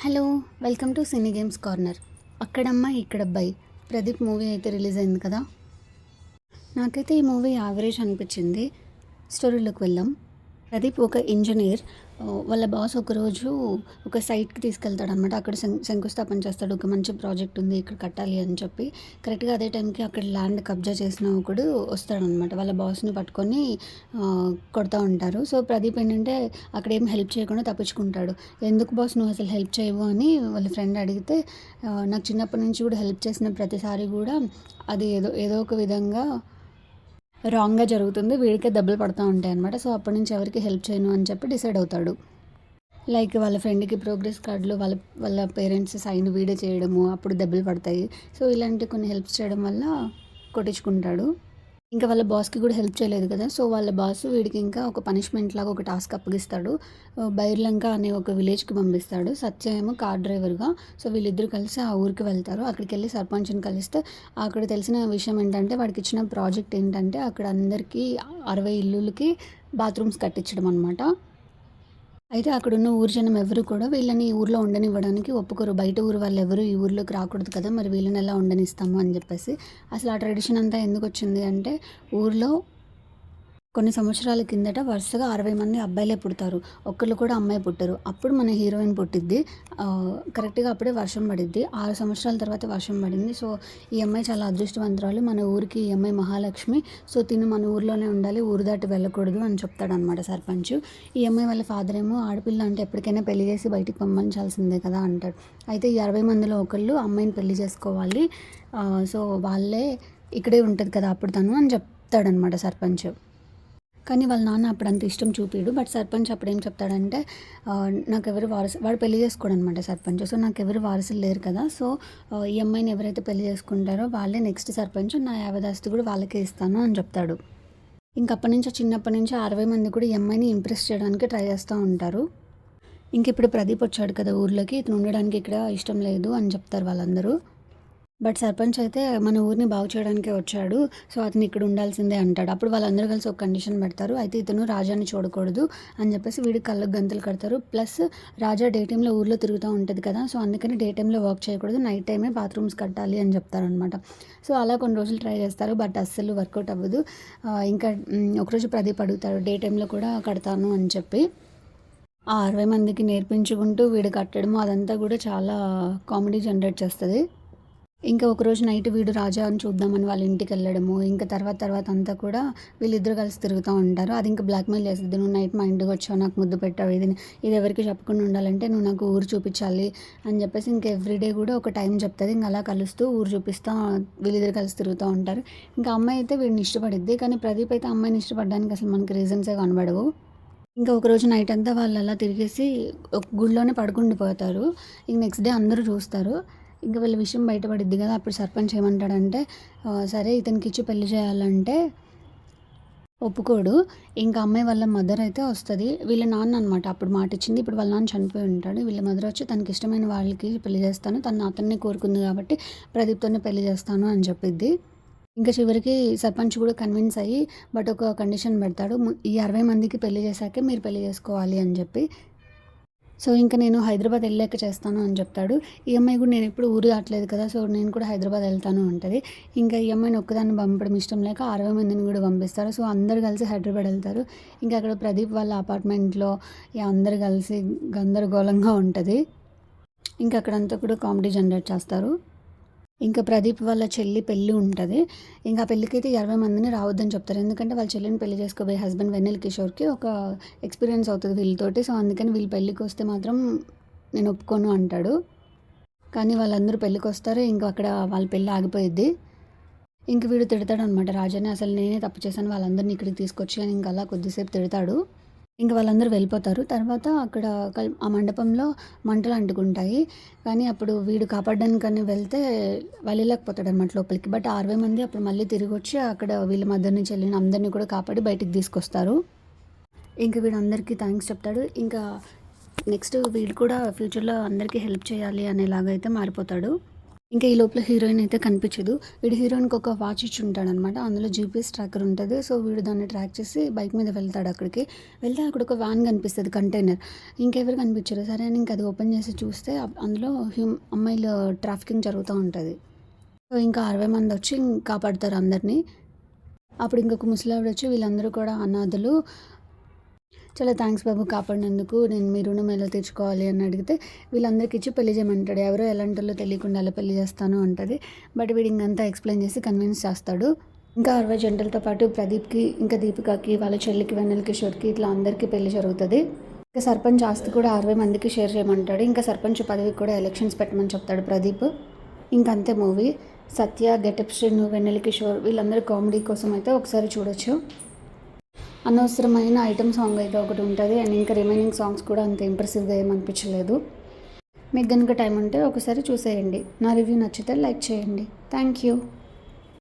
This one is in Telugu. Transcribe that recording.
Hello, welcome to cine games corner. అక్కడమ్మాయి ఇక్కడబ్బాయి Pradeep movie అయితే రిలీజ్ అయింది కదా. నాకైతే ఈ మూవీ యావరేజ్ అనిపించింది. స్టోరీలోకి వెళ్దాం. ప్రదీప్ ఒక ఇంజనీర్. వాళ్ళ బాస్ ఒకరోజు ఒక సైట్కి తీసుకెళ్తాడనమాట. అక్కడ శంకుస్థాపన చేస్తాడు. ఒక మంచి ప్రాజెక్ట్ ఉంది, ఇక్కడ కట్టాలి అని చెప్పి. కరెక్ట్గా అదే టైంకి అక్కడ ల్యాండ్ కబ్జా చేసిన ఒకడు వస్తాడనమాట. వాళ్ళ బాస్ని పట్టుకొని కొడతా ఉంటారు. సో ప్రదీప్ ఏంటంటే అక్కడ ఏం హెల్ప్ చేయకుండా తప్పించుకుంటాడు. ఎందుకు బాస్ నువ్వు అసలు హెల్ప్ చేయవు అని వాళ్ళ ఫ్రెండ్ అడిగితే, నాకు చిన్నప్పటి నుంచి కూడా హెల్ప్ చేసిన ప్రతిసారి కూడా అది ఏదో ఏదో ఒక విధంగా రాంగ్గా జరుగుతుంది, వీడికే దెబ్బలు పడుతూ ఉంటాయి అనమాట. సో అప్పటి నుంచి ఎవరికి హెల్ప్ చేయను అని చెప్పి డిసైడ్ అవుతాడు. లైక్ వాళ్ళ ఫ్రెండ్కి ప్రోగ్రెస్ కార్డులో వాళ్ళ వాళ్ళ పేరెంట్స్ సైన్ వీడే చేయడము, అప్పుడు దెబ్బలు పడతాయి. సో ఇలాంటి కొన్ని హెల్ప్స్ చేయడం వల్ల కొట్టించుకుంటాడు. ఇంకా వాళ్ళ బాస్కి కూడా హెల్ప్ చేయలేదు కదా. సో వాళ్ళ బాస్ వీడికి ఇంకా ఒక పనిష్మెంట్ లాగా ఒక టాస్క్ అప్పగిస్తాడు. బైర్లంక అనే ఒక విలేజ్కి పంపిస్తాడు. సత్య ఏమో కార్ డ్రైవర్గా. సో వీళ్ళిద్దరు కలిసి ఆ ఊరికి వెళ్తారు. అక్కడికి వెళ్ళి సర్పంచ్ని కలిస్తే అక్కడ తెలిసిన విషయం ఏంటంటే, వాడికి ఇచ్చిన ప్రాజెక్ట్ ఏంటంటే అక్కడ అందరికీ 60 ఇల్లులకి బాత్రూమ్స్ కట్టించడం అనమాట. అయితే అక్కడున్న ఊరు జనం ఎవరు కూడా వీళ్ళని ఊర్లో ఉండనివ్వడానికి ఒప్పుకోరు. బయట ఊరు వాళ్ళు ఎవరు ఈ ఊర్లోకి రాకూడదు కదా, మరి వీళ్ళని ఎలా ఉండనిస్తాము అని చెప్పేసి. అసలు ఆ ట్రెడిషన్ అంతా ఎందుకు వచ్చింది అంటే, ఊర్లో కొన్ని సంవత్సరాల కిందట వరుసగా 60 మంది అబ్బాయిలే పుడతారు, ఒక్కళ్ళు కూడా అమ్మాయి పుట్టరు. అప్పుడు మన హీరోయిన్ పుట్టిద్ది. కరెక్ట్గా అప్పుడే వర్షం పడిద్ది. 6 సంవత్సరాల తర్వాత వర్షం పడింది. సో ఈ అమ్మాయి చాలా అదృష్టవంతురాలు, మన ఊరికి ఈ అమ్మాయి మహాలక్ష్మి. సో తిను మన ఊర్లోనే ఉండాలి, ఊరు దాటి వెళ్ళకూడదు అని చెప్తాడనమాట సర్పంచ్. ఈ అమ్మాయి వాళ్ళ ఫాదర్ ఏమో, ఆడపిల్ల అంటే ఎప్పటికైనా పెళ్లి చేసి బయటికి పంపించాల్సిందే కదా అంటాడు. అయితే ఈ 60 మందిలో ఒకళ్ళు అమ్మాయిని పెళ్లి చేసుకోవాలి, సో వాళ్ళే ఇక్కడే ఉంటుంది కదా అప్పుడు తను అని చెప్తాడనమాట సర్పంచ్. కానీ వాళ్ళ నాన్న అప్పుడు అంత ఇష్టం చూపిడు. బట్ సర్పంచ్ అప్పుడు ఏం చెప్తాడంటే, నాకెవరు వాడు పెళ్లి చేసుకోడు అనమాట సర్పంచ్. సో నాకెవరు వారసులు లేరు కదా, సో ఈ అమ్మాయిని ఎవరైతే పెళ్లి చేసుకుంటారో వాళ్ళే నెక్స్ట్ సర్పంచ్, నా యావదాస్తి కూడా వాళ్ళకే ఇస్తాను అని చెప్తాడు. ఇంకప్పటి నుంచి చిన్నప్పటి నుంచి 60 మంది కూడా ఈ అమ్మాయిని ఇంప్రెస్ చేయడానికి ట్రై చేస్తూ ఉంటారు. ఇంక ఇప్పుడు ప్రదీప్ వచ్చాడు కదా ఊర్లోకి, ఇతను ఉండడానికి ఇక్కడ ఇష్టం లేదు అని చెప్తారు వాళ్ళందరూ. బట్ సర్పంచ్ అయితే మన ఊరిని బాగు చేయడానికే వచ్చాడు, సో అతను ఇక్కడ ఉండాల్సిందే అంటాడు. అప్పుడు వాళ్ళందరూ కలిసి ఒక కండిషన్ పెడతారు. అయితే ఇతను రాజాని చూడకూడదు అని చెప్పేసి వీడికి కళ్ళకు గంతులు కడతారు. ప్లస్ రాజా డే టైంలో ఊర్లో తిరుగుతూ ఉంటుంది కదా, సో అందుకని డే టైంలో వర్క్ చేయకూడదు, నైట్ టైమే బాత్రూమ్స్ కట్టాలి అని చెప్తారనమాట. సో అలా కొన్ని రోజులు ట్రై చేస్తారు, బట్ అస్సలు వర్కౌట్ అవ్వదు. ఇంకా ఒకరోజు ప్రదీప్ అడుగుతాడు, డే టైంలో కూడా కడతాను అని చెప్పి. ఆ 60 మందికి నేర్పించుకుంటూ వీడు కట్టడము అదంతా కూడా చాలా కామెడీ జనరేట్ చేస్తుంది. ఇంకా ఒకరోజు నైట్ వీడు రాజాని చూద్దామని వాళ్ళ ఇంటికి వెళ్ళడము, ఇంకా తర్వాత అంతా కూడా వీళ్ళిద్దరు కలిసి తిరుగుతూ ఉంటారు. అది ఇంకా బ్లాక్మెయిల్ చేస్తుంది, నువ్వు నైట్ మా ఇంటికి వచ్చావు, నాకు ముద్దు పెట్టావు, ఇది ఎవరికి చెప్పకుండా ఉండాలంటే నువ్వు నాకు ఊరు చూపించాలి అని చెప్పేసి ఇంకా ఎవ్రీడే కూడా ఒక టైం చెప్తుంది. ఇంకా అలా కలుస్తూ ఊరు చూపిస్తూ వీళ్ళిద్దరు కలిసి తిరుగుతూ ఉంటారు. ఇంకా అమ్మాయి అయితే వీడిని ఇష్టపడిద్ది, కానీ ప్రదీప్ అయితే అమ్మాయిని ఇష్టపడడానికి అసలు మనకి రీజన్సే కనబడవు. ఇంకా ఒకరోజు నైట్ అంతా వాళ్ళు అలా తిరిగేసి ఒక గుడిలోనే పడుకుండిపోతారు. ఇంక నెక్స్ట్ డే అందరూ చూస్తారు. ఇంకా వీళ్ళ విషయం బయటపడిద్ది కదా, అప్పుడు సర్పంచ్ ఏమంటాడంటే, సరే ఇతనికి ఇచ్చి పెళ్లి చేయాలంటే ఒప్పుకోడు. ఇంకా అమ్మాయి వాళ్ళ మదర్ అయితే వస్తుంది, వీళ్ళ నాన్న అనమాట అప్పుడు మాట ఇచ్చింది, ఇప్పుడు వాళ్ళ నాన్న చనిపోయి ఉంటాడు. వీళ్ళ మదర్ వచ్చి తనకి ఇష్టమైన వాళ్ళకి పెళ్లి చేస్తాను, తను అతన్నే కోరుకుంది కాబట్టి ప్రదీప్తోనే పెళ్లి చేస్తాను అని చెప్పిద్ది. ఇంకా చివరికి సర్పంచ్ కూడా కన్విన్స్ అయ్యి, బట్ ఒక కండిషన్ పెడతాడు, ఈ 60 మందికి పెళ్లి చేశాకే మీరు పెళ్లి చేసుకోవాలి అని చెప్పి. సో ఇంకా నేను హైదరాబాద్ వెళ్ళాక చేస్తాను అని చెప్తాడు. ఈ అమ్మాయి కూడా నేను ఎప్పుడు ఊరు దాటలేదు కదా, సో నేను కూడా హైదరాబాద్ వెళ్తాను అంటది. ఇంకా ఈ అమ్మాయిని ఒక్కదాన్ని పంపడం ఇష్టం లేక 60 మందిని కూడా పంపిస్తారు. సో అందరు కలిసి హైదరాబాద్ వెళ్తారు. ఇంకా అక్కడ ప్రదీప్ వాళ్ళ అపార్ట్మెంట్లో అందరు కలిసి గందరగోళంగా ఉంటుంది. ఇంకా అక్కడంతా కూడా కామెడీ జనరేట్ చేస్తారు. ఇంకా ప్రదీప్ వాళ్ళ చెల్లి పెళ్ళి ఉంటుంది. ఇంకా ఆ పెళ్ళికైతే 20 మందిని రావద్దని చెప్తారు, ఎందుకంటే వాళ్ళ చెల్లిని పెళ్లి చేసుకోబోయే హస్బెండ్ వెన్నెల కిషోర్కి ఒక ఎక్స్పీరియన్స్ అవుతుంది వీళ్ళతోటి. సో అందుకని వీళ్ళు పెళ్ళికి వస్తే మాత్రం నేను ఒప్పుకోను అంటాడు. కానీ వాళ్ళందరూ పెళ్ళికి వస్తారు. ఇంకా అక్కడ వాళ్ళ పెళ్ళి ఆగిపోయిద్ది. ఇంక వీడు తిడతాడు అనమాట రాజాని, అసలు నేనే తప్పు చేశాను వాళ్ళందరినీ ఇక్కడికి తీసుకొచ్చి అని. ఇంకా అలా కొద్దిసేపు తిడతాడు. ఇంక వాళ్ళందరూ వెళ్ళిపోతారు. తర్వాత అక్కడ ఆ మండపంలో మంటలు అంటుకుంటాయి. కానీ అప్పుడు వీడు కాపాడడానికని వెళ్తే వెళ్ళలేకపోతాడనమాట లోపలికి. బట్ 60 మంది అప్పుడు మళ్ళీ తిరిగి వచ్చి అక్కడ వీళ్ళ మదర్ని చెల్లిని అందరినీ కూడా కాపాడి బయటికి తీసుకొస్తారు. ఇంక వీడు అందరికీ థ్యాంక్స్ చెప్తాడు. ఇంకా నెక్స్ట్ వీడు కూడా ఫ్యూచర్లో అందరికీ హెల్ప్ చేయాలి అనేలాగా అయితే మారిపోతాడు. ఇంకా ఈ లోపల హీరోయిన్ అయితే కనిపించదు. వీడు హీరోయిన్‌కి ఒక వాచ్ ఇచ్చి ఉంటాడనమాట. అందులో జీపీఎస్ ట్రాకర్ ఉంటది. సో, వీడు దాన్ని ట్రాక్ చేసి బైక్ మీద వెళ్తాడు అక్కడికి. వెళ్తే అక్కడ ఒక వ్యాన్ కనిపిస్తది కంటైనర్. ఇంకెవరు కనిపించరు. సరే అని ఇంక అది ఓపెన్ చేసి చూస్తే అందులో అమ్మాయిల ట్రాఫికింగ్ జరుగుతూ ఉంటది. సో, ఇంకా 60 మందొచ్చి కాపాడతారు అందరిని. అప్పుడు ఇంకొక ముసలావిడొచ్చి వీళ్ళందరూ కూడా అనాథలు. చాలా థ్యాంక్స్ బాబు కాపాడినందుకు. నేను మీ రుణం ఎలా తీర్చుకోవాలి అని అడిగితే వీళ్ళందరికీ ఇచ్చి పెళ్లి చేయమంటాడు. ఎవరో ఎలాంటోళ్ళో తెలియకుండా ఎలా పెళ్లి చేస్తాను అంటది. బట్ వీడు ఇంకంతా ఎక్స్ప్లెయిన్ చేసి కన్విన్స్ చేస్తాడు. ఇంకా 60 జంటలతో పాటు ప్రదీప్‌కి, ఇంకా దీపికకి, వాళ్ళ చెల్లికి, వెన్నెల కిషోర్‌కి ఇట్లా అందరికీ పెళ్లి జరుగుతది. ఇంకా సర్పంచ్ ఆస్తి కూడా 60 మందికి షేర్ చేయమంటాడు. ఇంకా సర్పంచ్ పదవికి కూడా ఎలక్షన్స్ పెట్టమని చెప్తాడు ప్రదీప్. ఇంకంతే మూవీ. సత్య, గెటప్ శ్రీను, వెన్నెల కిషోర్ వీళ్ళందరూ కామెడీ కోసం అయితే ఒకసారి చూడొచ్చు. అనవసరమైన ఐటమ్ సాంగ్ అయితే ఒకటి ఉంటుంది. అండ్ ఇంకా రిమైనింగ్ సాంగ్స్ కూడా అంత ఇంప్రెసివ్గా ఏమనిపించలేదు. మీకు కనుక టైం ఉంటే ఒకసారి చూసేయండి. నా రివ్యూ నచ్చితే లైక్ చేయండి. Thank you.